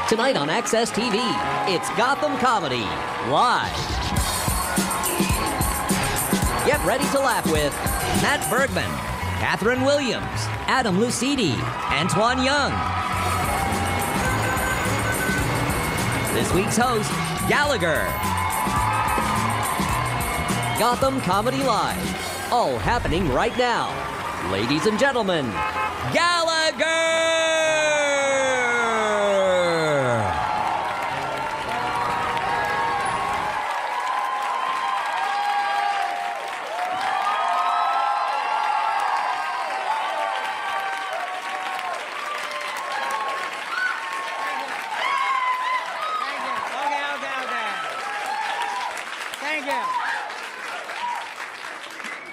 Tonight on Access TV, it's Gotham Comedy Live. Get ready to laugh with Matt Bergman, Catherine Williams, Adam Lucidi, Antoine Young. This week's host, Gallagher. Gotham Comedy Live, all happening right now. Ladies and gentlemen, Gallagher!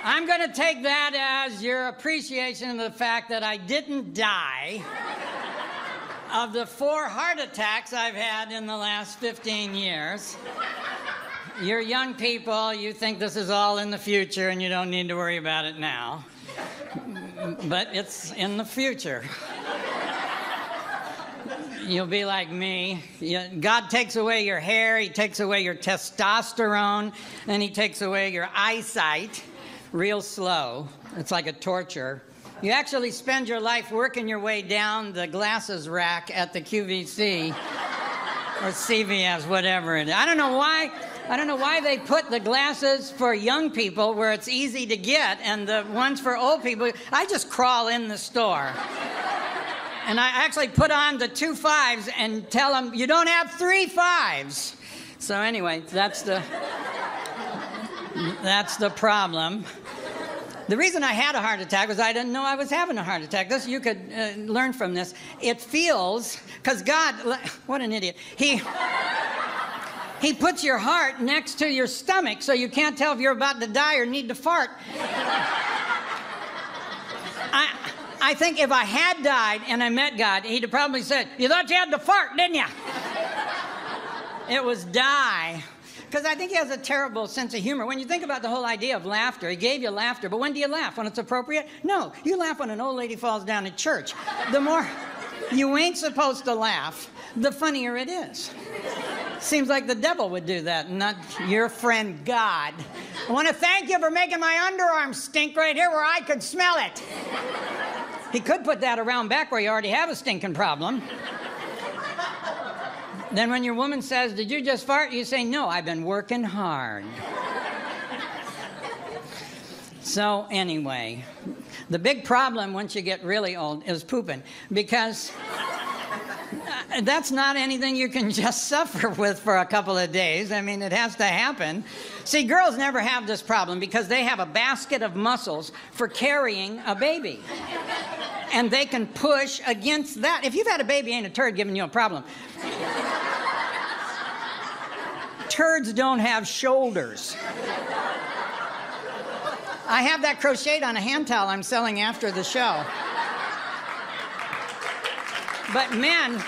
I'm going to take that as your appreciation of the fact that I didn't die of the 4 heart attacks I've had in the last 15 years. You're young people, you think this is all in the future and you don't need to worry about it now. But it's in the future. You'll be like me. God takes away your hair, He takes away your testosterone, and He takes away your eyesight. Real slow. It's like a torture. You actually spend your life working your way down the glasses rack at the QVC or CVS, whatever it is. I don't know why they put the glasses for young people where it's easy to get and the ones for old people. I just crawl in the store. And I actually put on the 2 5s and tell them, you don't have 3 5s. So anyway, that's the problem. The reason I had a heart attack was I didn't know I was having a heart attack. You could learn from this. It feels, because God, what an idiot. He puts your heart next to your stomach so you can't tell if you're about to die or need to fart. I think if I had died and I met God, He'd have probably said, you thought you had to fart, didn't you? It was die. Because I think He has a terrible sense of humor. When you think about the whole idea of laughter, He gave you laughter, but when do you laugh? When it's appropriate? No, you laugh when an old lady falls down at church. The more you ain't supposed to laugh, the funnier it is. Seems like the devil would do that, not your friend God. I want to thank you for making my underarms stink right here where I could smell it. He could put that around back where you already have a stinking problem. Then when your woman says, did you just fart? You say, no, I've been working hard. So anyway, the big problem once you get really old is pooping, because that's not anything you can just suffer with for a couple of days. I mean, it has to happen. See, girls never have this problem because they have a basket of muscles for carrying a baby. And they can push against that. If you've had a baby, ain't a turd giving you a problem. Turds don't have shoulders. I have that crocheted on a hand towel I'm selling after the show. But men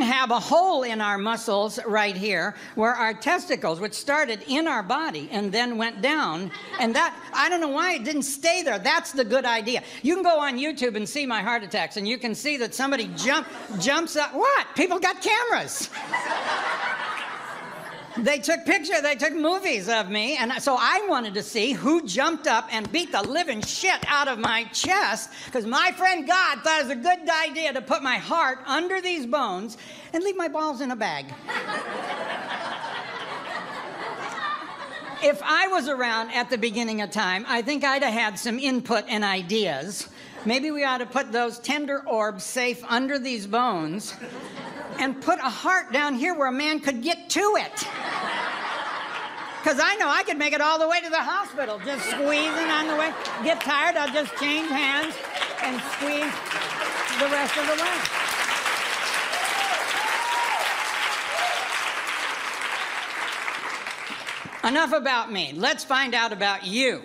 have a hole in our muscles right here where our testicles, which started in our body and then went down, and that, I don't know why it didn't stay there. That's the good idea. You can go on YouTube and see my heart attacks, and you can see that somebody jumps up. What? People got cameras. They took pictures, they took movies of me, and so I wanted to see who jumped up and beat the living shit out of my chest, because my friend God thought it was a good idea to put my heart under these bones and leave my balls in a bag. If I was around at the beginning of time, I think I'd have had some input and ideas. Maybe we ought to put those tender orbs safe under these bones and put a heart down here where a man could get to it. Because I know I could make it all the way to the hospital, just squeezing on the way. Get tired, I'll just change hands and squeeze the rest of the way. Enough about me. Let's find out about you.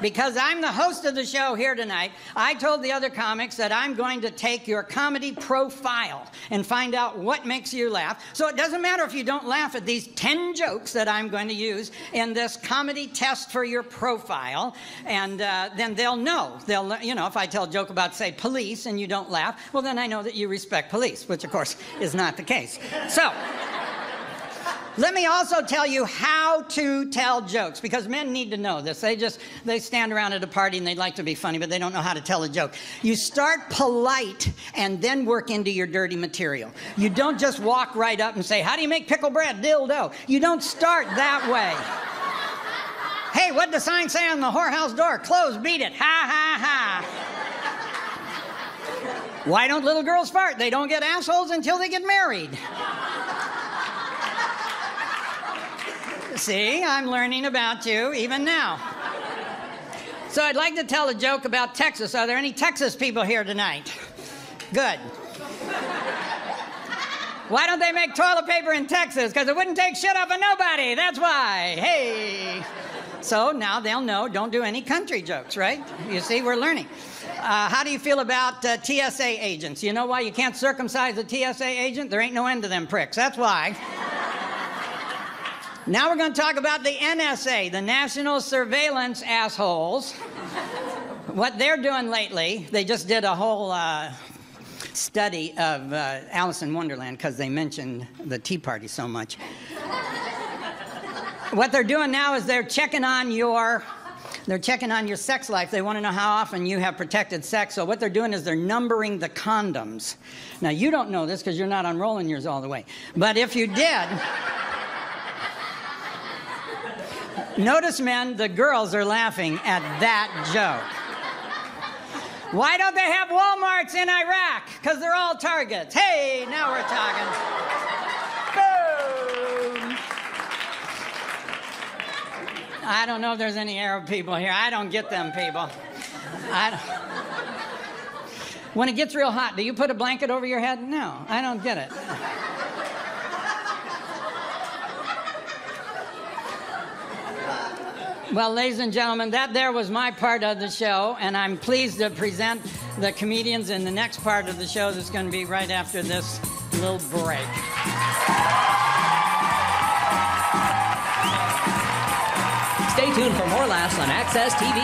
because I'm the host of the show here tonight, I told the other comics that I'm going to take your comedy profile and find out what makes you laugh. So it doesn't matter if you don't laugh at these 10 jokes that I'm going to use in this comedy test for your profile, and then they'll know. You know, if I tell a joke about, say, police and you don't laugh, well, then I know that you respect police, which, of course, is not the case. So let me also tell you how to tell jokes, because men need to know this. They stand around at a party and they'd like to be funny, but they don't know how to tell a joke. You start polite and then work into your dirty material. You don't just walk right up and say, how do you make pickle bread? Dildo. You don't start that way. Hey, what'd the sign say on the whorehouse door? Close, beat it. Ha, ha, ha. Why don't little girls fart? They don't get assholes until they get married. See, I'm learning about you even now. So I'd like to tell a joke about Texas. Are there any Texas people here tonight? Good. Why don't they make toilet paper in Texas? Because it wouldn't take shit off of nobody. That's why. Hey. So now they'll know, don't do any country jokes, right? You see, we're learning. How do you feel about TSA agents? You know why you can't circumcise a TSA agent? There ain't no end to them pricks. That's why. Now we're going to talk about the NSA, the National Surveillance Assholes. What they're doing lately, they just did a whole study of Alice in Wonderland because they mentioned the Tea Party so much. What they're doing now is they're checking on your sex life. They want to know how often you have protected sex. So what they're doing is they're numbering the condoms. Now, you don't know this because you're not unrolling yours all the way. But if you did... Notice, men, the girls are laughing at that joke. Why don't they have Walmarts in Iraq? Because they're all targets. Hey, now we're talking. Boom. I don't know if there's any Arab people here. I don't get them people. When it gets real hot, do you put a blanket over your head? No, I don't get it. Well, ladies and gentlemen, that there was my part of the show, and I'm pleased to present the comedians in the next part of the show that's going to be right after this little break. Stay tuned for more laughs on Access TV,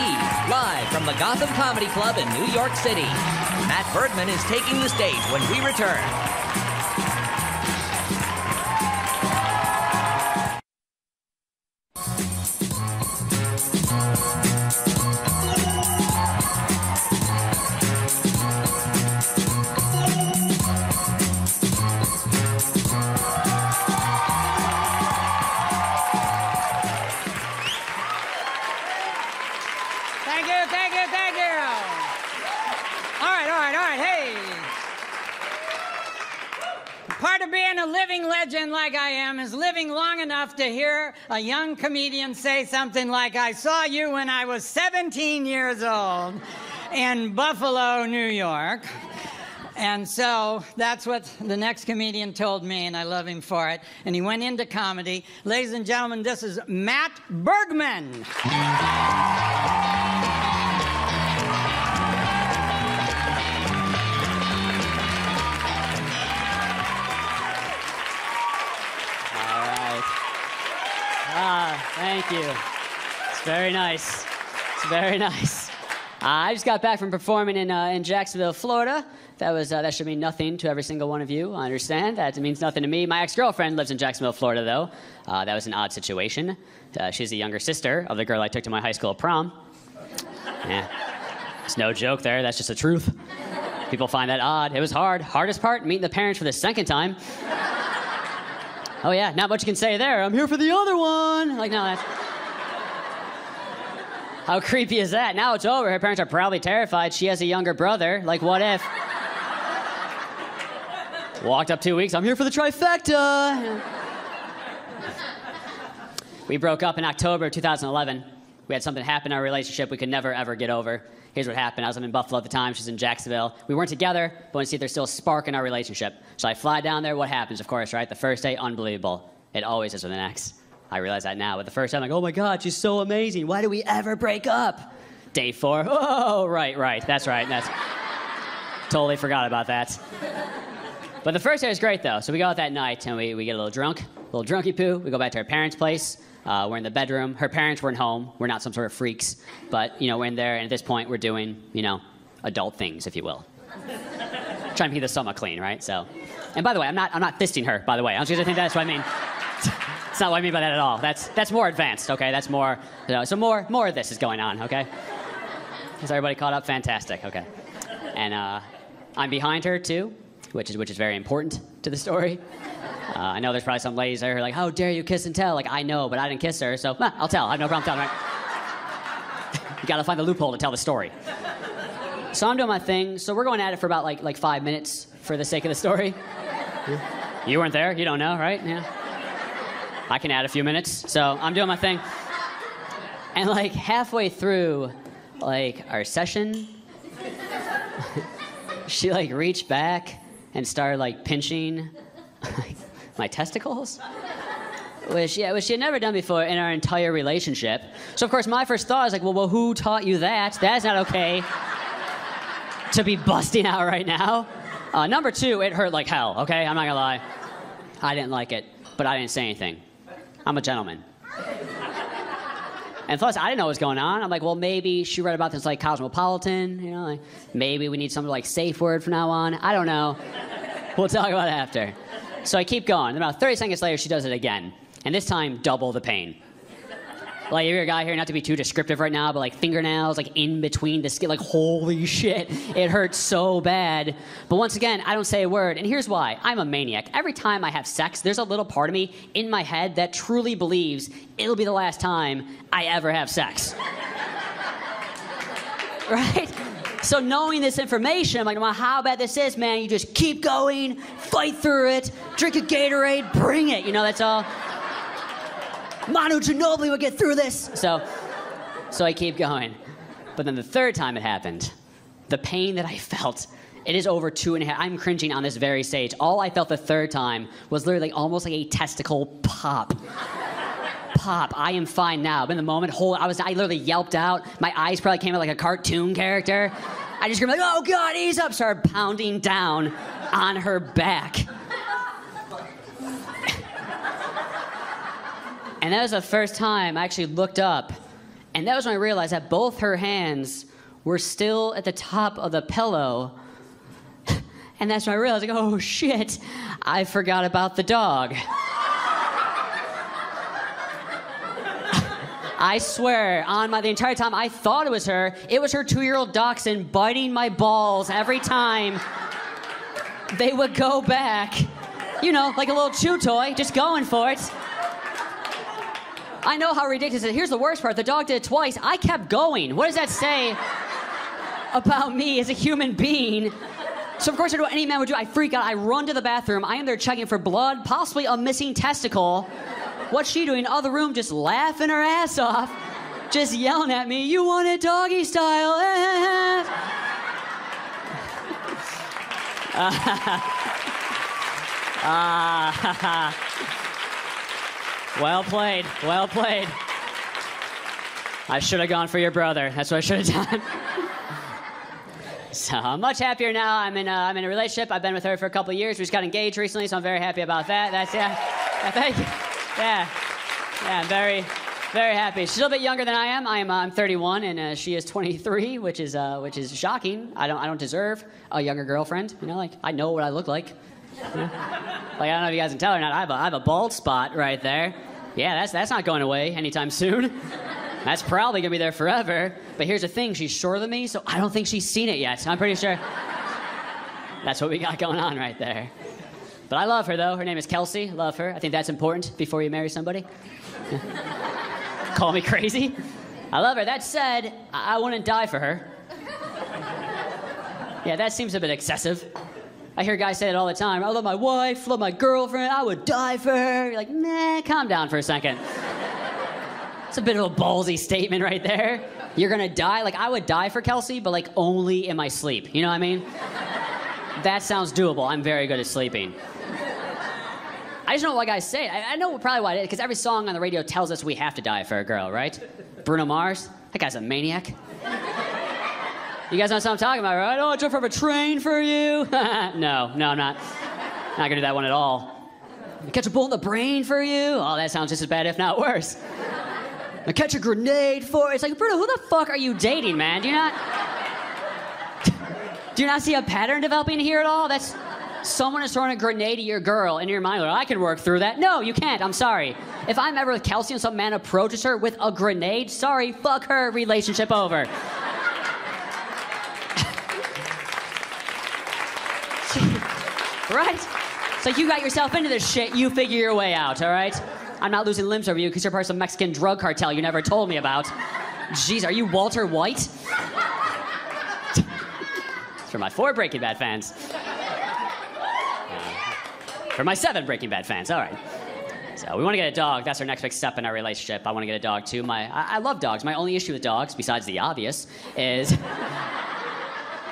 live from the Gotham Comedy Club in New York City. Matt Bergman is taking the stage when we return. Like I am is living long enough to hear a young comedian say something like, I saw you when I was 17 years old in Buffalo, New York. And so that's what the next comedian told me, and I love him for it. And he went into comedy. Ladies and gentlemen, this is Matt Bergman. Thank you. It's very nice. It's very nice. I just got back from performing in Jacksonville, Florida. That should mean nothing to every single one of you. I understand. That means nothing to me. My ex-girlfriend lives in Jacksonville, Florida, though. That was an odd situation. She's the younger sister of the girl I took to my high school prom. Yeah. It's no joke there. That's just the truth. People find that odd. It was hard. Hardest part, meeting the parents for the second time. Oh, yeah, not much you can say there. I'm here for the other one. Like, no, that's... How creepy is that? Now it's over. Her parents are probably terrified. She has a younger brother. Like, what if? Walked up 2 weeks. I'm here for the trifecta. We broke up in October 2011. We had something happen in our relationship we could never, ever get over. Here's what happened. I was in Buffalo at the time. She's in Jacksonville. We weren't together, but wanted to see if there's still a spark in our relationship. So I fly down there. What happens, of course, right? The first day, unbelievable. It always is with an ex. I realize that now. But the first time, I'm like, oh, my God, she's so amazing. Why do we ever break up? Day 4. Oh, right. That's right. Totally forgot about that. But the first day was great, though. So we go out that night, and we get a little drunky poo. We go back to our parents' place. We're in the bedroom. Her parents weren't home. We're not some sort of freaks. But, we're in there, and at this point, we're doing, adult things, if you will. Trying to keep the stomach clean, right? So, and by the way, I'm not fisting her, by the way. I don't you think that's what I mean. It's not what I mean by that at all. That's more advanced, okay? That's more, so more of this is going on, okay? Is everybody caught up? Fantastic, okay. And I'm behind her, too, which is very important to the story. I know there's probably some ladies there who are like, how dare you kiss and tell? Like, I know, but I didn't kiss her, so I'll tell. I have no problem telling, right? You gotta find the loophole to tell the story. So I'm doing my thing. So we're going at it for about like 5 minutes for the sake of the story. You weren't there. You don't know, right? Yeah. I can add a few minutes. So I'm doing my thing. And like halfway through like our session, she like reached back and started like pinching my testicles, which she had never done before in our entire relationship. So of course my first thought is like, well, who taught you that? That's not okay to be busting out right now. Number 2, it hurt like hell, okay? I'm not gonna lie. I didn't like it, but I didn't say anything. I'm a gentleman. And plus, I didn't know what was going on. I'm like, well, maybe she read about this like Cosmopolitan, like maybe we need some like safe word from now on. I don't know. We'll talk about it after. So I keep going. About 30 seconds later, she does it again. And this time, double the pain. Like, if you're a guy here, not to be too descriptive right now, but like fingernails, like in between the skin, like holy shit, it hurts so bad. But once again, I don't say a word, and here's why. I'm a maniac. Every time I have sex, there's a little part of me in my head that truly believes it'll be the last time I ever have sex. Right? So knowing this information, I'm like, no matter how bad this is, man, you just keep going, fight through it, drink a Gatorade, bring it. That's all. Manu Ginobili will get through this. So I keep going. But then the third time it happened, the pain that I felt, it is over 2.5. I'm cringing on this very stage. All I felt the third time was literally almost like a testicle pop. I am fine now. But in the moment, I literally yelped out. My eyes probably came out like a cartoon character. I just screamed like, oh God, ease up. Started pounding down on her back. And that was the first time I actually looked up. And that was when I realized that both her hands were still at the top of the pillow. And that's when I realized, like, oh shit, I forgot about the dog. I swear, the entire time I thought it was her 2-year-old dachshund biting my balls every time they would go back. Like a little chew toy, just going for it. I know how ridiculous it is. Here's the worst part. The dog did it twice. I kept going. What does that say about me as a human being? So, of course, I do what any man would do. I freak out. I run to the bathroom. I am there checking for blood, possibly a missing testicle. What's she doing in the other room? Just laughing her ass off. Just yelling at me, you want it doggy style. Well played. I should have gone for your brother. That's what I should have done. So I'm much happier now. I'm in a relationship. I've been with her for a couple of years. We just got engaged recently, so I'm very happy about that. Thank you. Yeah, I'm very, very happy. She's a little bit younger than I am. I'm 31, and she is 23, which is shocking. I don't deserve a younger girlfriend. I know what I look like. I don't know if you guys can tell or not. I have a bald spot right there. Yeah, that's not going away anytime soon. That's probably gonna be there forever. But here's the thing: she's shorter than me, so I don't think she's seen it yet. I'm pretty sure that's what we got going on right there. But I love her, though. Her name is Kelsey. Love her. I think that's important before you marry somebody. Call me crazy. I love her. That said, I wouldn't die for her. Yeah, that seems a bit excessive. I hear guys say it all the time. I love my wife, love my girlfriend, I would die for her. You're like, nah, calm down for a second. It's a bit of a ballsy statement right there. You're gonna die? Like, I would die for Kelsey, but like only in my sleep. You know what I mean? That sounds doable. I'm very good at sleeping. I just don't know why guys say it. I know probably why it is, because every song on the radio tells us we have to die for a girl, right? Bruno Mars, that guy's a maniac. You guys know what I'm talking about, right? Oh, I jump from a train for you. No, I'm not. Not gonna do that one at all. I catch a bullet in the brain for you. Oh, that sounds just as bad, if not worse. I catch a grenade for. It's like, Bruno, who the fuck are you dating, man? Do you not see a pattern developing here at all? That's someone is throwing a grenade at your girl, and in your mind, well, I can work through that. No, you can't. I'm sorry. If I'm ever with Kelsey and some man approaches her with a grenade, sorry, fuck her, relationship over. Right? So you got yourself into this shit, you figure your way out, all right? I'm not losing limbs over you because you're part of some Mexican drug cartel you never told me about. Jeez, are you Walter White? For my 4 Breaking Bad fans. For my 7 Breaking Bad fans, all right. So we want to get a dog. That's our next big step in our relationship. I want to get a dog too. I love dogs. My only issue with dogs, besides the obvious, is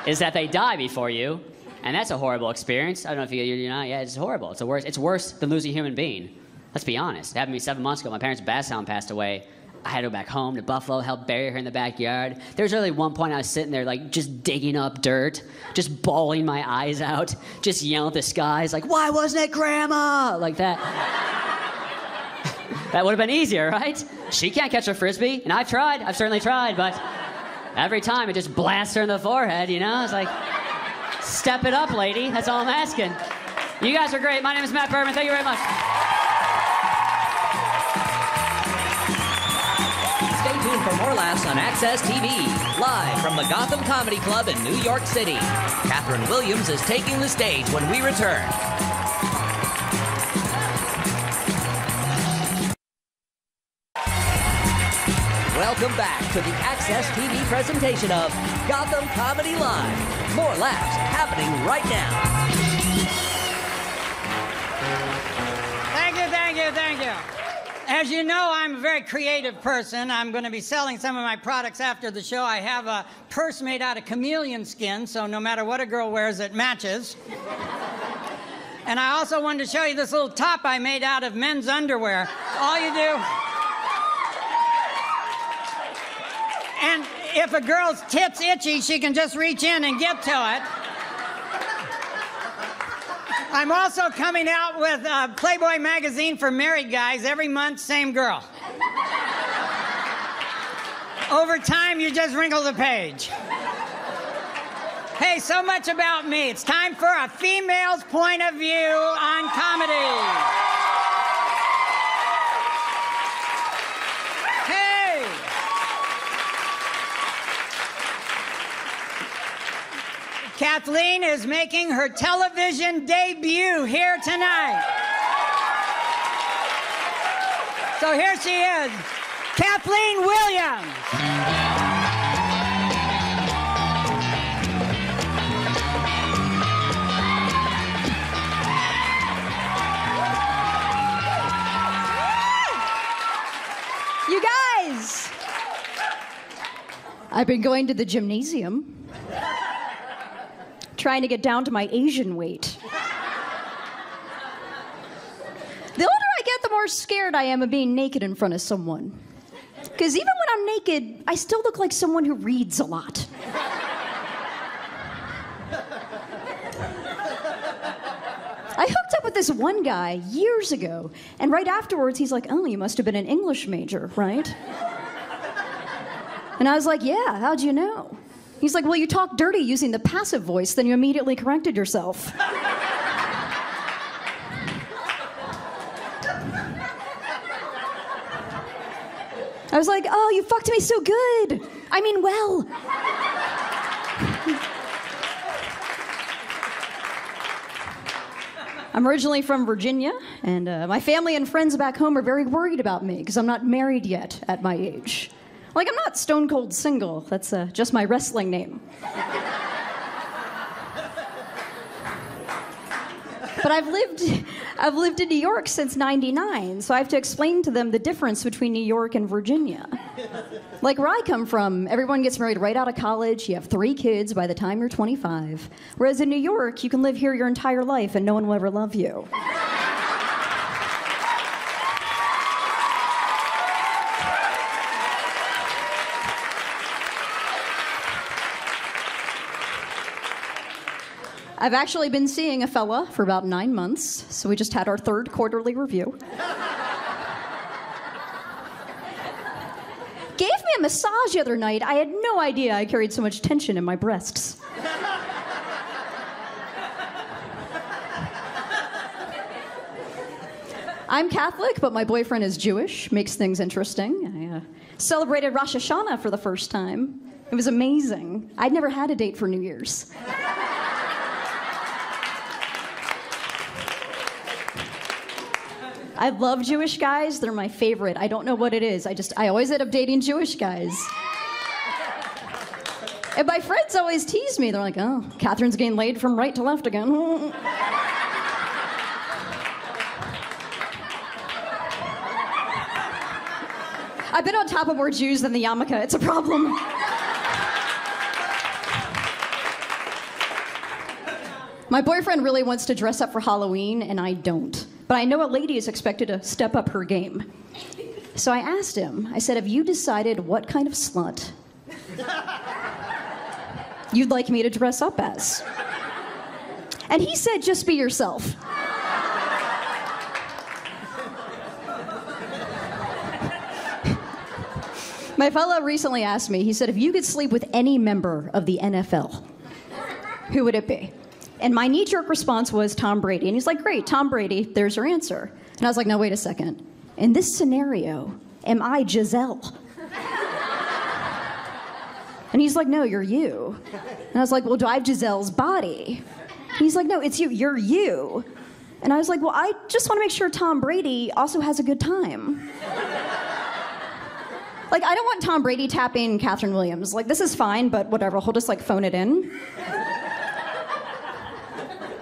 that they die before you. And that's a horrible experience. I don't know if you know, yeah, it's horrible. It's worse than losing a human being. Let's be honest. It happened to me 7 months ago. My parents' basset hound passed away. I had to go back home to Buffalo, help bury her in the backyard. There was really one point I was sitting there, like, just digging up dirt, just bawling my eyes out, just yelling at the skies, like, why wasn't it Grandma? Like that. That would have been easier, right? She can't catch a Frisbee, and I've certainly tried, but every time it just blasts her in the forehead, you know? It's like, step it up, lady. That's all I'm asking. You guys are great. My name is Matt Bergman. Thank you very much. Stay tuned for more laughs on Access TV, live from the Gotham Comedy Club in New York City. Catherine Williams is taking the stage when we return. Welcome back to the Access TV presentation of Gotham Comedy Live. More laughs happening right now. Thank you. As you know, I'm a very creative person. I'm going to be selling some of my products after the show. I have a purse made out of chameleon skin, so no matter what a girl wears, it matches. And I also wanted to show you this little top I made out of men's underwear. All you do... And if a girl's tit's itchy, she can just reach in and get to it. I'm also coming out with Playboy magazine for married guys. Every month, same girl. Over time, you just wrinkle the page. Hey, so much about me. It's time for a female's point of view on comedy. Kathleen is making her television debut here tonight. So here she is, Kathleen Williams. You guys, I've been going to the gymnasium. Trying to get down to my Asian weight. The older I get, the more scared I am of being naked in front of someone. Because even when I'm naked, I still look like someone who reads a lot. I hooked up with this one guy years ago, and right afterwards he's like, oh, you must have been an English major, right? And I was like, yeah, how'd you know? He's like, well, you talk dirty using the passive voice, then you immediately corrected yourself. I was like, oh, you fucked me so good. I mean, well. I'm originally from Virginia, and my family and friends back home are very worried about me because I'm not married yet at my age. Like, I'm not stone cold single. That's just my wrestling name. But I've lived in New York since '99, so I have to explain to them the difference between New York and Virginia. Like, where I come from, everyone gets married right out of college. You have 3 kids by the time you're 25. Whereas in New York, you can live here your entire life and no one will ever love you. I've actually been seeing a fella for about 9 months, so we just had our 3rd quarterly review. Gave me a massage the other night. I had no idea I carried so much tension in my breasts. I'm Catholic, but my boyfriend is Jewish. Makes things interesting. I celebrated Rosh Hashanah for the first time. It was amazing. I'd never had a date for New Year's. I love Jewish guys. They're my favorite. I don't know what it is. I always end up dating Jewish guys. And my friends always tease me. They're like, oh, Catherine's getting laid from right to left again. I've been on top of more Jews than the yarmulke. It's a problem. My boyfriend really wants to dress up for Halloween, and I don't. But I know a lady is expected to step up her game. So I asked him, I said, have you decided what kind of slut you'd like me to dress up as? And he said, just be yourself. My fellow recently asked me, he said, if you could sleep with any member of the NFL, who would it be? And my knee-jerk response was Tom Brady. And he's like, great, Tom Brady, there's your answer. And I was like, no, wait a second. In this scenario, am I Giselle? And he's like, no, you're you. And I was like, well, do I have Giselle's body? And he's like, no, it's you, you're you. And I was like, well, I just want to make sure Tom Brady also has a good time. Like, I don't want Tom Brady tapping Catherine Williams. Like, this is fine, but whatever, he'll just, like, phone it in.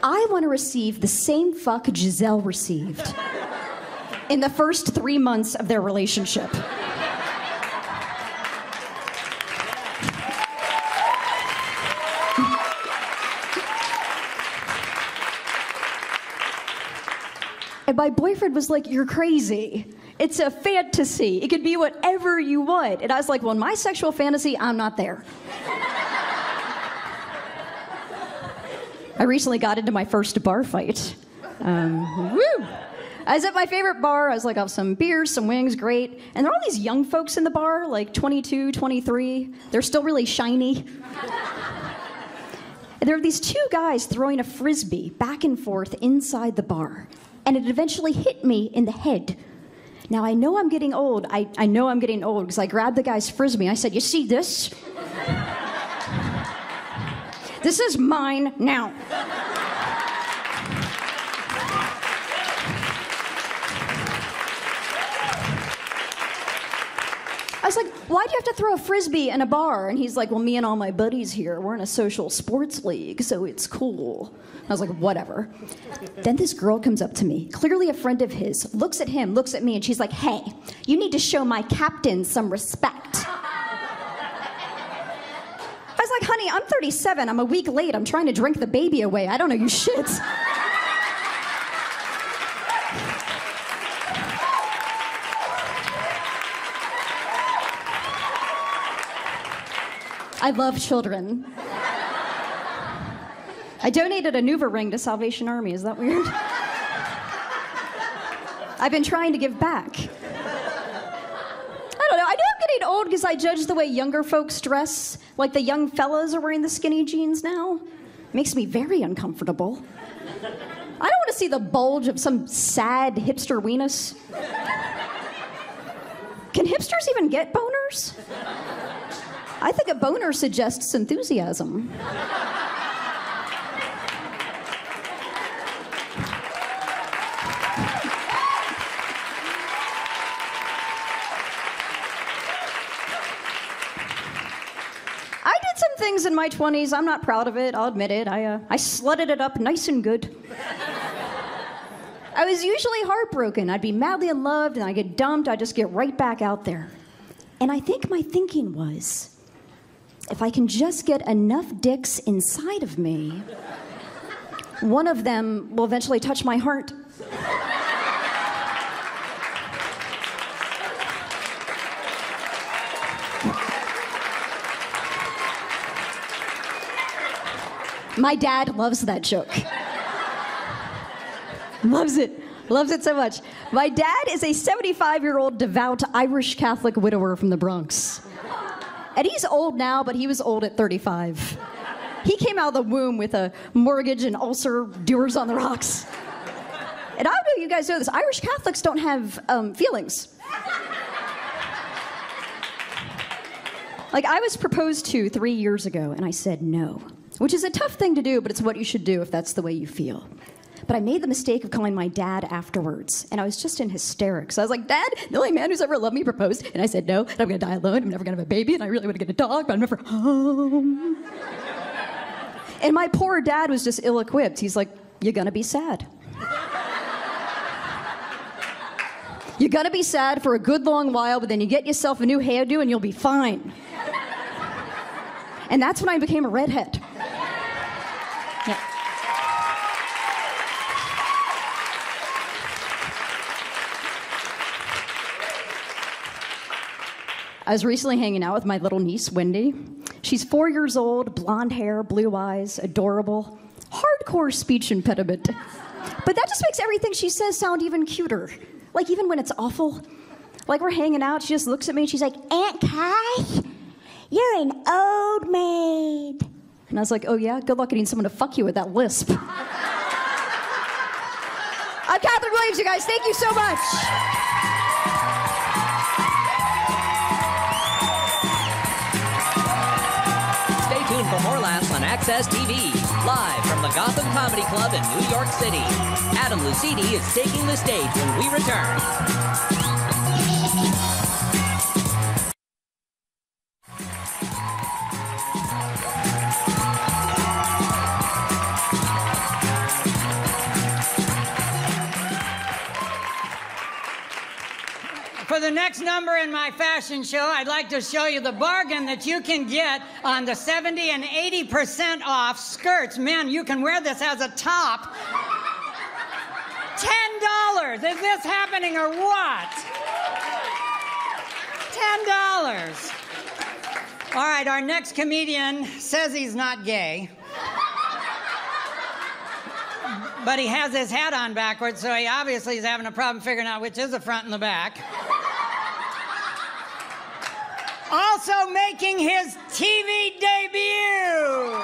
I want to receive the same fuck Giselle received in the first 3 months of their relationship. And my boyfriend was like, you're crazy. It's a fantasy. It could be whatever you want. And I was like, well, in my sexual fantasy, I'm not there. I recently got into my first bar fight. Woo! I was at my favorite bar. I was like, I'll have some beers, some wings, great. And there are all these young folks in the bar, like 22, 23. They're still really shiny. And there are these 2 guys throwing a frisbee back and forth inside the bar. And it eventually hit me in the head. Now, I know I'm getting old. I know I'm getting old because I grabbed the guy's frisbee. I said, you see this? This is mine now. I was like, why do you have to throw a frisbee in a bar? And he's like, well, me and all my buddies here, we're in a social sports league, so it's cool. I was like, whatever. Then this girl comes up to me, clearly a friend of his, looks at him, looks at me, and she's like, hey, you need to show my captain some respect. I was like, honey, I'm 37. I'm a week late. I'm trying to drink the baby away. I don't know you shit. I love children. I donated a Nuva ring to Salvation Army. Is that weird? I've been trying to give back. I don't know. I know I'm getting old because I judge the way younger folks dress. Like the young fellas are wearing the skinny jeans now. Makes me very uncomfortable. I don't want to see the bulge of some sad hipster weenus. Can hipsters even get boners? I think a boner suggests enthusiasm. Things in my 20s, I'm not proud of it, I'll admit it. I slutted it up nice and good. I was usually heartbroken. I'd be madly in love, and I'd get dumped, I'd just get right back out there. And I think my thinking was, if I can just get enough dicks inside of me, one of them will eventually touch my heart. My dad loves that joke. Loves it. Loves it so much. My dad is a 75-year-old devout Irish Catholic widower from the Bronx. And he's old now, but he was old at 35. He came out of the womb with a mortgage and ulcer, doers on the rocks. And I don't know if you guys know this, Irish Catholics don't have feelings. Like, I was proposed to 3 years ago, and I said no, which is a tough thing to do, but it's what you should do if that's the way you feel. But I made the mistake of calling my dad afterwards, and I was just in hysterics. I was like, Dad, the only man who's ever loved me proposed, and I said no, and I'm gonna die alone, I'm never gonna have a baby, and I really wanna get a dog, but I'm never home. And my poor dad was just ill-equipped. He's like, you're gonna be sad. You're gonna be sad for a good long while, but then you get yourself a new hairdo and you'll be fine. And that's when I became a redhead. Yeah. I was recently hanging out with my little niece, Wendy. She's 4 years old, blonde hair, blue eyes, adorable, hardcore speech impediment. But that just makes everything she says sound even cuter. Like, even when it's awful. Like, we're hanging out, she just looks at me and she's like, Aunt Kath, you're an old maid. And I was like, oh yeah? Good luck getting someone to fuck you with that lisp. I'm Catherine Williams, you guys. Thank you so much. Stay tuned for more laughs on Access TV. Live from the Gotham Comedy Club in New York City. Adam Lucidi is taking the stage when we return. For the next number in my fashion show, I'd like to show you the bargain that you can get on the 70 and 80% off skirts. Man, you can wear this as a top. $10. Is this happening or what? $10. All right, our next comedian says he's not gay. But he has his hat on backwards, so he obviously is having a problem figuring out which is the front and the back. Also making his TV debut.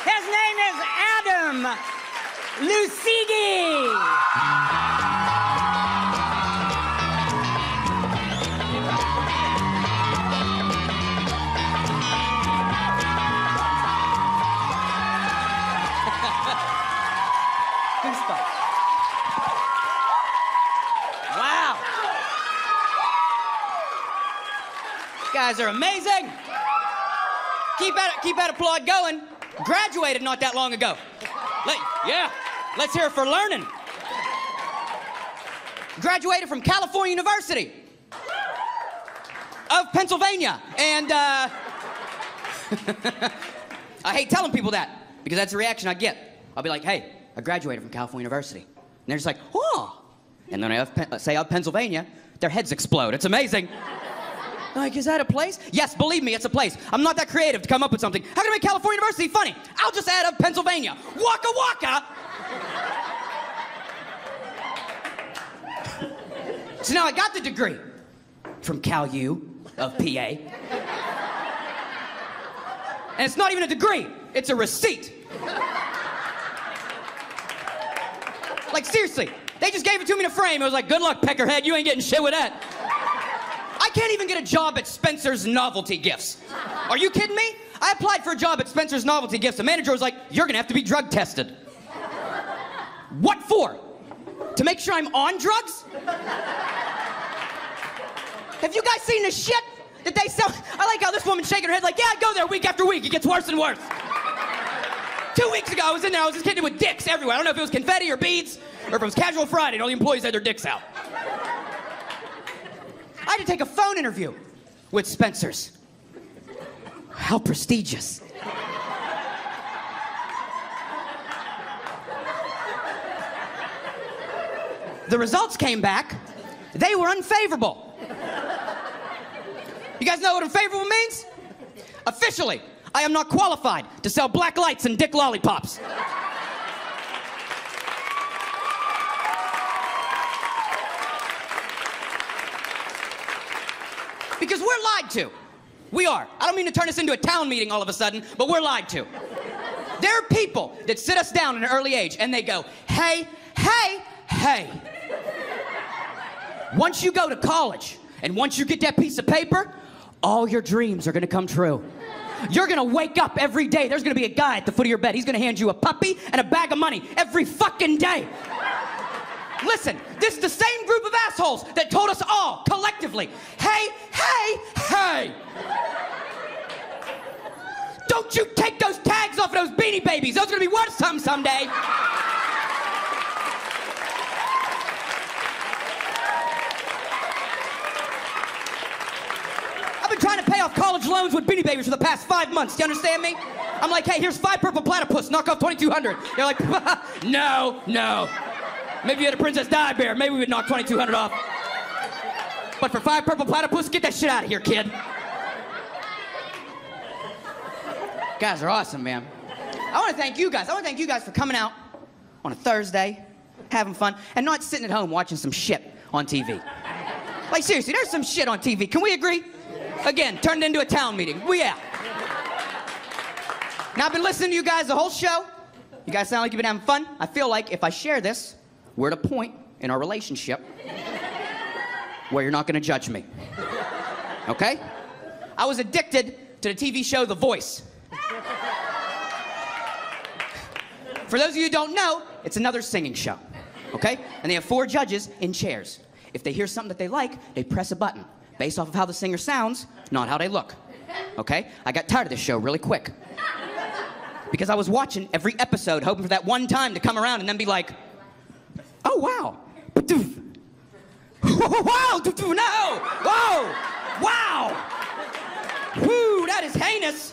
His name is Adam Lucidi. Wow. You guys are amazing. Keep that applaud going. Graduated not that long ago. Let's hear it for learning. Graduated from California University of Pennsylvania. And I hate telling people that because that's the reaction I get. I'll be like, hey, I graduated from California University. And they're just like, oh. And then I say of Pennsylvania, their heads explode. It's amazing. Like, is that a place? Yes, believe me, it's a place. I'm not that creative to come up with something. How can I make California University funny? I'll just add of Pennsylvania. Waka waka! So now I got the degree from Cal U of PA. And it's not even a degree, it's a receipt. Like, seriously, they just gave it to me in a frame. It was like, good luck, peckerhead, you ain't getting shit with that. I can't even get a job at Spencer's Novelty Gifts. Are you kidding me? I applied for a job at Spencer's Novelty Gifts. The manager was like, you're gonna have to be drug tested. What for? To make sure I'm on drugs? Have you guys seen the shit that they sell? I like how this woman's shaking her head like, yeah, I go there week after week. It gets worse and worse. 2 weeks ago, I was in there, I was just hitting it with dicks everywhere. I don't know if it was confetti or beads, or if it was Casual Friday and all the employees had their dicks out. I had to take a phone interview with Spencer's. How prestigious. The results came back. They were unfavorable. You guys know what unfavorable means? Officially, I am not qualified to sell black lights and dick lollipops. Because we're lied to. We are. I don't mean to turn this into a town meeting all of a sudden, but we're lied to. There are people that sit us down at an early age and they go, hey, hey, hey. Once you go to college and once you get that piece of paper, all your dreams are gonna come true. You're gonna wake up every day. There's gonna be a guy at the foot of your bed. He's gonna hand you a puppy and a bag of money every fucking day. Listen, this is the same group of assholes that told us all, collectively, hey, hey, hey. Don't you take those tags off of those Beanie Babies. Those are gonna be worth something someday. I've been trying to pay off college loans with Beanie Babies for the past 5 months. Do you understand me? I'm like, hey, here's 5 purple platypus. Knock off 2,200. They're like, no, no. Maybe you had a Princess Di Bear. Maybe we would knock 2,200 off. But for 5 purple platypus, get that shit out of here, kid. Guys are awesome, man. I want to thank you guys. I want to thank you guys for coming out on a Thursday, having fun, and not sitting at home watching some shit on TV. Like, seriously, there's some shit on TV. Can we agree? Again, turned into a town meeting. We out. Now, I've been listening to you guys the whole show. You guys sound like you've been having fun. I feel like if I share this, we're at a point in our relationship where you're not going to judge me. Okay? I was addicted to the TV show The Voice. For those of you who don't know, it's another singing show. Okay? And they have 4 judges in chairs. If they hear something that they like, they press a button based off of how the singer sounds, not how they look. Okay? I got tired of this show really quick. Because I was watching every episode hoping for that one time to come around and then be like, oh, wow. Wow, no. Whoa. Wow. Whoo, that is heinous.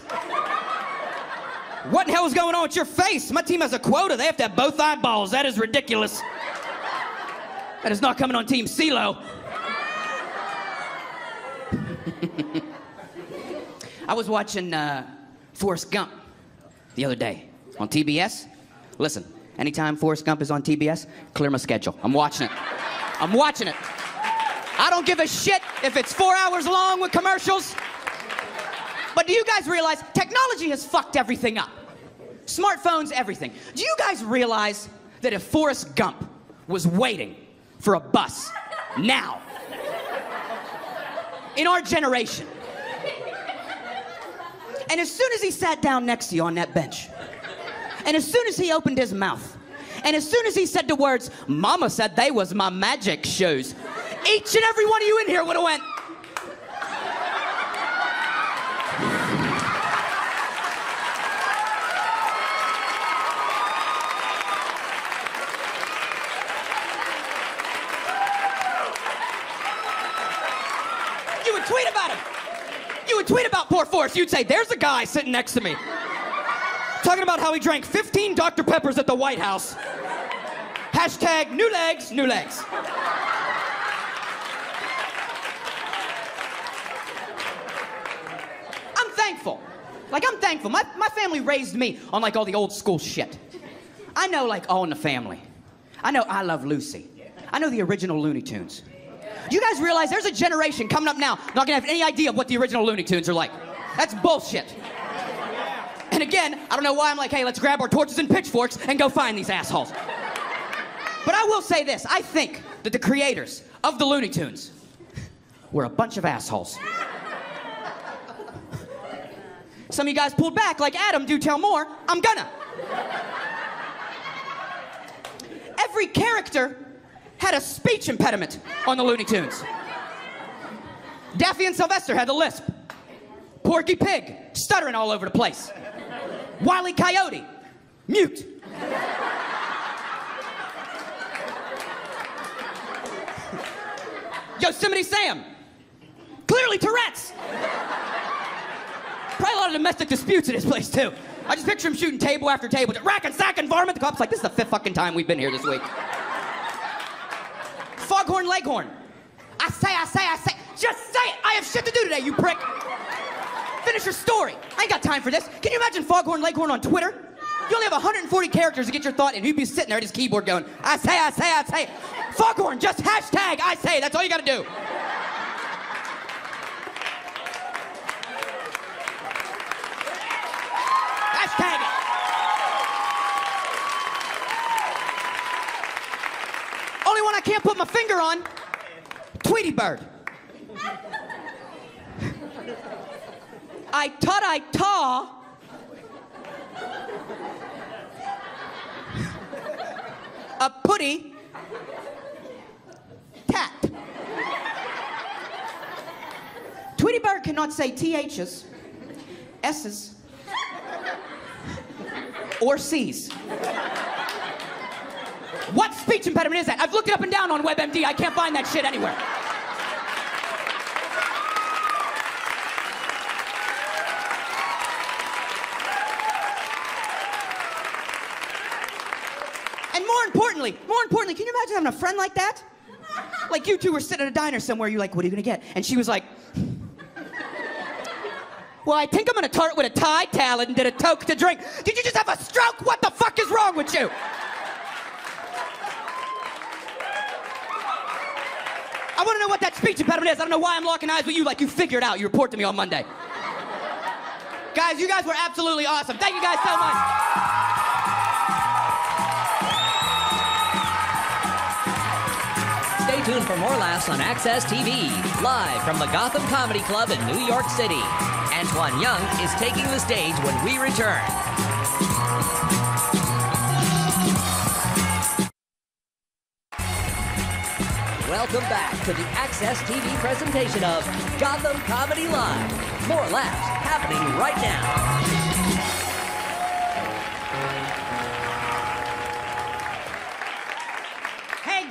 What in hell is going on with your face? My team has a quota. They have to have both eyeballs. That is ridiculous. That is not coming on Team CeeLo. I was watching Forrest Gump the other day on TBS. Listen, anytime Forrest Gump is on TBS, clear my schedule. I'm watching it. I'm watching it. I don't give a shit if it's 4 hours long with commercials. But do you guys realize technology has fucked everything up? Smartphones, everything. Do you guys realize that if Forrest Gump was waiting for a bus now, in our generation, and as soon as he sat down next to you on that bench, and as soon as he opened his mouth, and as soon as he said the words, "Mama said they was my magic shoes," each and every one of you in here would have went, you would tweet about him. You would tweet about poor Forrest. You'd say, there's a guy sitting next to me talking about how he drank 15 Dr. Peppers at the White House. Hashtag new legs, new legs. I'm thankful. I'm thankful. My family raised me on, all the old school shit. I know, All in the Family. I know I Love Lucy. I know the original Looney Tunes. Do you guys realize there's a generation coming up now not gonna have any idea of what the original Looney Tunes are like? That's bullshit. And again, I don't know why I'm like, hey, let's grab our torches and pitchforks and go find these assholes. But I will say this, I think that the creators of the Looney Tunes were a bunch of assholes. Some of you guys pulled back like Adam, do tell more, I'm gonna. Every character had a speech impediment on the Looney Tunes. Daffy and Sylvester had the lisp. Porky Pig, stuttering all over the place. Wile E. Coyote, mute. Yosemite Sam, clearly Tourette's. Probably a lot of domestic disputes in this place, too. I just picture him shooting table after table, rack and sack and varmint. The cop's like, this is the 5th fucking time we've been here this week. Foghorn Leghorn. I say. Just say it. I have shit to do today, you prick. Finish your story. I ain't got time for this. Can you imagine Foghorn Leghorn on Twitter? You only have 140 characters to get your thought in. He'd be sitting there at his keyboard going, I say, I say, I say. Foghorn, just hashtag I say. That's all you gotta do. Hashtag it. Only one I can't put my finger on, Tweety Bird. I taw. A putty tat. Tweety Bird cannot say THs, S's, or C's. What speech impediment is that? I've looked it up and down on WebMD. I can't find that shit anywhere. And more importantly, can you imagine having a friend like that? Like you two were sitting at a diner somewhere, you're like, what are you gonna get? And she was like, well, I think I'm gonna tart with a Tide towel and did a toke to drink. Did you just have a stroke? What the fuck is wrong with you? I wanna know what that speech impediment is. I don't know why I'm locking eyes with you like you figured out. You report to me on Monday. Guys, you guys were absolutely awesome. Thank you guys so much. Stay tuned for more laughs on Access TV, live from the Gotham Comedy Club in New York City. Antoine Young is taking the stage when we return. Welcome back to the Access TV presentation of Gotham Comedy Live. More laughs happening right now.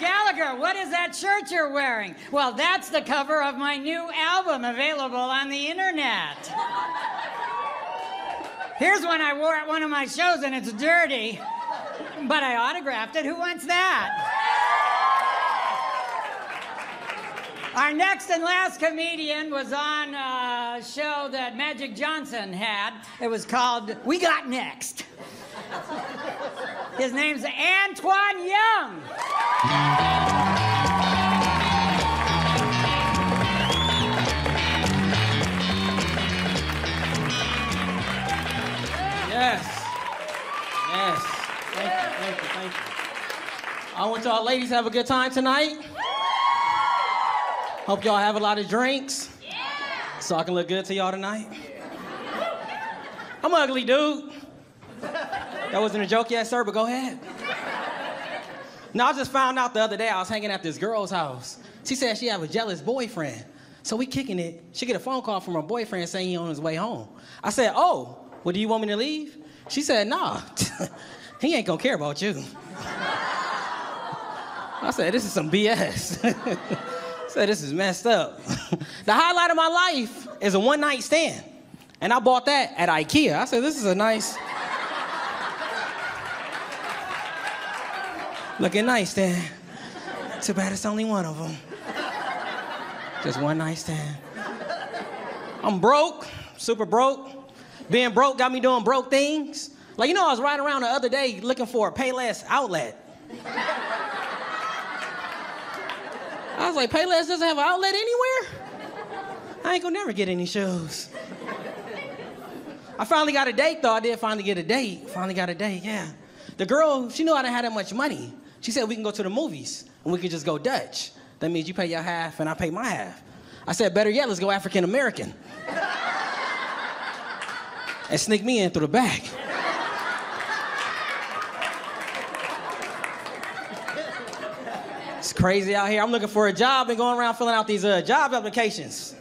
Gallagher, what is that shirt you're wearing? Well, that's the cover of my new album available on the internet. Here's one I wore at one of my shows and it's dirty, but I autographed it. Who wants that? Our next and last comedian was on a show that Magic Johnson had. It was called We Got Next. His name's Antoine Young. Yes. Thank you. I want y'all ladies to have a good time tonight. Hope y'all have a lot of drinks. So I can look good to y'all tonight. I'm an ugly dude. That wasn't a joke yet, sir, but go ahead. Now, I just found out the other day I was hanging at this girl's house. She said she have a jealous boyfriend. So we kicking it. She get a phone call from her boyfriend saying he on his way home. I said, oh, well, do you want me to leave? She said, nah, he ain't gonna care about you. I said, this is some BS. I said, this is messed up. The highlight of my life is a one-night stand. And I bought that at IKEA. I said, this is a nice... looking nice stand. Too bad it's only one of them. Just one night stand. I'm broke, super broke. Being broke got me doing broke things. Like, you know, I was riding around the other day looking for a Payless outlet. I was like, Payless doesn't have an outlet anywhere? I ain't gonna never get any shoes. I finally got a date, though. I did finally get a date. Finally got a date, yeah. The girl, she knew I didn't have that much money. She said we can go to the movies and we can just go Dutch. That means you pay your half and I pay my half. I said, better yet, let's go African American. And sneak me in through the back. It's crazy out here. I'm looking for a job and going around filling out these job applications.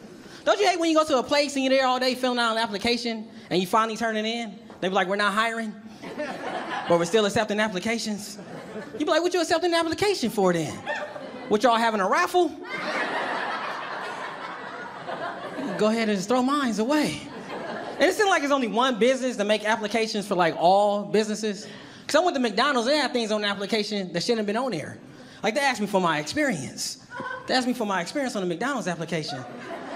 Don't you hate when you go to a place and you're there all day filling out an application and you finally turn it in? They be like, we're not hiring, but we're still accepting applications. You be like, what you accepting the application for then? What, y'all having a raffle? Go ahead and just throw mines away. And it seems like there's only one business to make applications for like all businesses. Because I went to McDonald's, they had things on the application that shouldn't have been on there. Like they asked me for my experience. They asked me for my experience on the McDonald's application.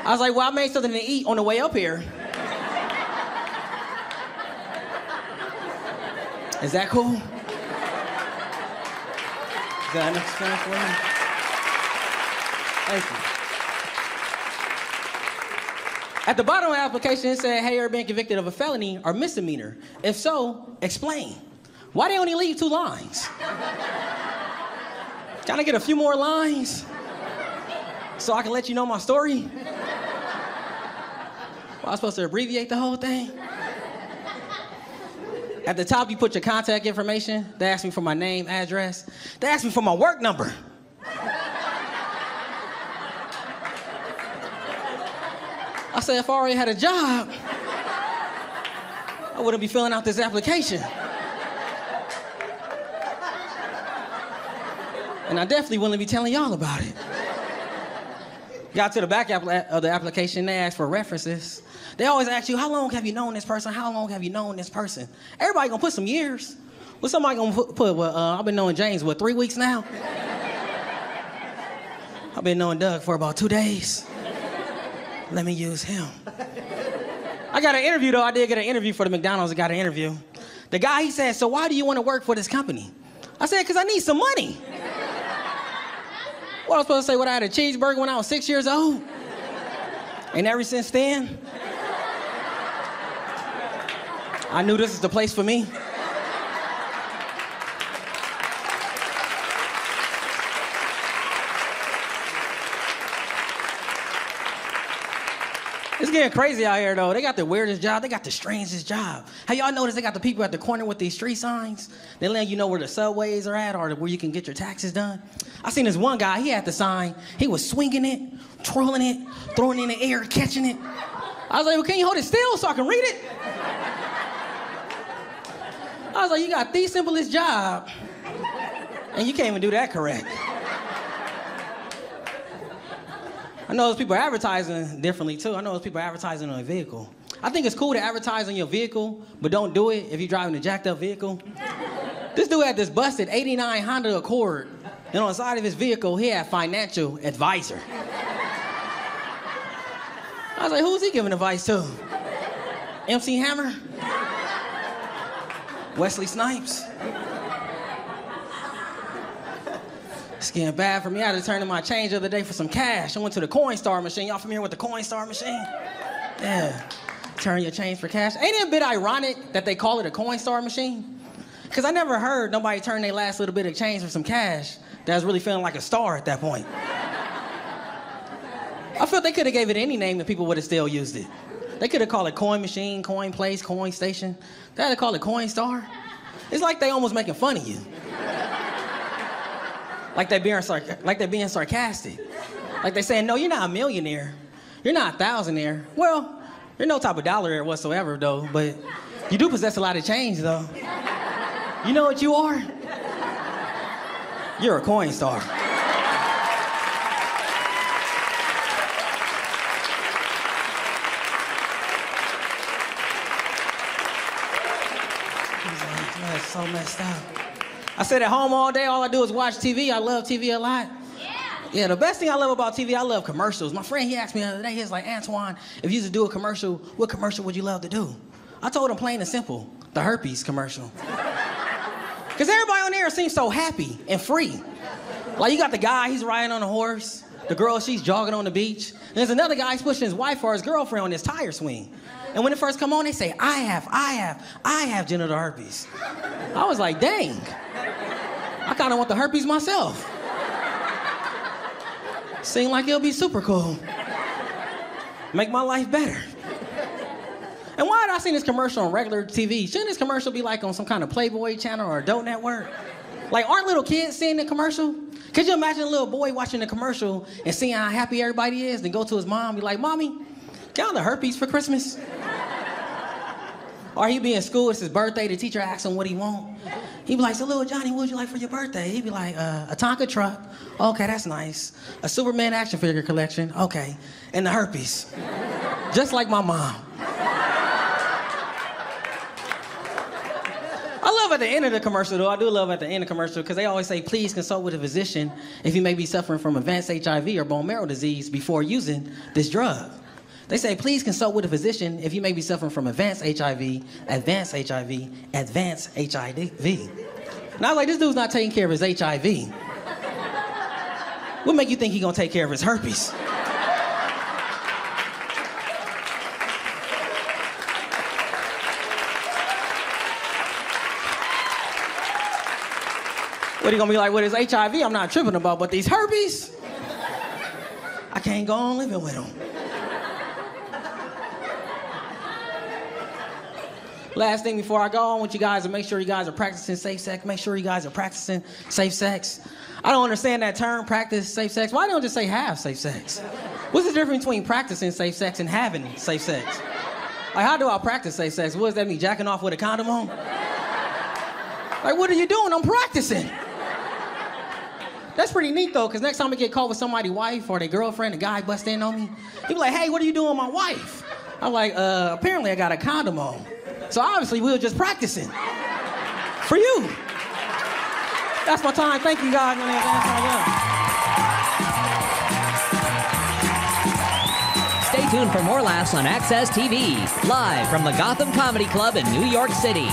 I was like, well, I made something to eat on the way up here. Is that cool? Is that enough experience for you? Thank you. At the bottom of the application, it said, hey, you're being convicted of a felony or misdemeanor. If so, explain. Why they only leave 2 lines? Can I get a few more lines so I can let you know my story? Well, I was supposed to abbreviate the whole thing? At the top, you put your contact information. They asked me for my name, address. They asked me for my work number. I said, if I already had a job, I wouldn't be filling out this application. And I definitely wouldn't be telling y'all about it. Got to the back of the application, they asked for references. They always ask you, how long have you known this person? How long have you known this person? Everybody gonna put some years. What's somebody gonna put well, I've been knowing James, 3 weeks now? I've been knowing Doug for about 2 days. Let me use him. I got an interview, though. I did get an interview for the McDonald's. I got an interview. The guy, he said, so why do you want to work for this company? I said, because I need some money. What I was supposed to say, I had a cheeseburger when I was 6 years old? And ever since then, I knew this is the place for me. It's getting crazy out here, though. They got the weirdest job. They got the strangest job. Have y'all noticed they got the people at the corner with these street signs? They let you know where the subways are at or where you can get your taxes done. I seen this one guy. He had the sign. He was swinging it, twirling it, throwing it in the air, catching it. I was like, well, can you hold it still so I can read it? I was like, you got the simplest job, and you can't even do that correct. I know those people are advertising differently, too. I know those people are advertising on a vehicle. I think it's cool to advertise on your vehicle, but don't do it if you're driving a jacked-up vehicle. This dude had this busted 89 Honda Accord, and on the side of his vehicle, he had financial advisor. I was like, who's he giving advice to? MC Hammer? Wesley Snipes? It's getting bad for me. I had to turn in my change the other day for some cash. I went to the Coinstar machine. Y'all familiar with the Coinstar machine? Yeah. Turn your change for cash. Ain't it a bit ironic that they call it a Coinstar machine? Because I never heard nobody turn their last little bit of change for some cash that was really feeling like a star at that point. I felt they could have gave it any name and people would have still used it. They could have called it Coin Machine, Coin Place, Coin Station. They had to call it Coinstar. It's like they almost making fun of you. Like they're being sarcastic. Like they're saying, no, you're not a millionaire. You're not a thousandaire. Well, you're no type of dollaraire whatsoever, though, but you do possess a lot of change, though. You know what you are? You're a Coinstar. That's so messed up. I sit at home all day, all I do is watch TV. I love TV a lot. Yeah, the best thing I love about TV, I love commercials. My friend, he asked me the other day, he was like, Antoine, if you used to do a commercial, what commercial would you love to do? I told him plain and simple, the herpes commercial. Because everybody on there seems so happy and free. Like you got the guy, he's riding on a horse. The girl, she's jogging on the beach. And there's another guy, he's pushing his wife or his girlfriend on this tire swing. And when it first come on, they say, I have genital herpes. I was like, dang. I kind of want the herpes myself. Seemed like it'll be super cool. Make my life better. And why had I seen this commercial on regular TV? Shouldn't this commercial be like on some kind of Playboy channel or Adult Network? Like, aren't little kids seeing the commercial? Could you imagine a little boy watching the commercial and seeing how happy everybody is, then go to his mom and be like, Mommy, got the herpes for Christmas? Or he'd be in school, it's his birthday, the teacher asks him what he want. He'd be like, so little Johnny, what would you like for your birthday? He'd be like, a Tonka truck. Okay, that's nice. A Superman action figure collection. Okay. And the herpes. Just like my mom. I love at the end of the commercial, though. I do love at the end of the commercial because they always say, please consult with a physician if you may be suffering from advanced HIV or bone marrow disease before using this drug. They say, please consult with a physician if you may be suffering from advanced HIV, advanced HIV, advanced HIV. And I was like, this dude's not taking care of his HIV. What make you think he's gonna take care of his herpes? What he gonna be like with his HIV? I'm not tripping about, but these herpes, I can't go on living with them. Last thing before I go on with you guys, to make sure you guys are practicing safe sex. Make sure you guys are practicing safe sex. I don't understand that term, practice safe sex. Why don't just say have safe sex? What's the difference between practicing safe sex and having safe sex? Like, how do I practice safe sex? What does that mean, jacking off with a condom on? Like, what are you doing? I'm practicing. That's pretty neat, though, because next time I get caught with somebody's wife or their girlfriend, a guy busts in on me, he be like, hey, what are you doing with my wife? I'm like, apparently I got a condom on. So obviously we were just practicing. For you. That's my time. Thank you, guys. Stay tuned for more laughs on Access TV, live from the Gotham Comedy Club in New York City.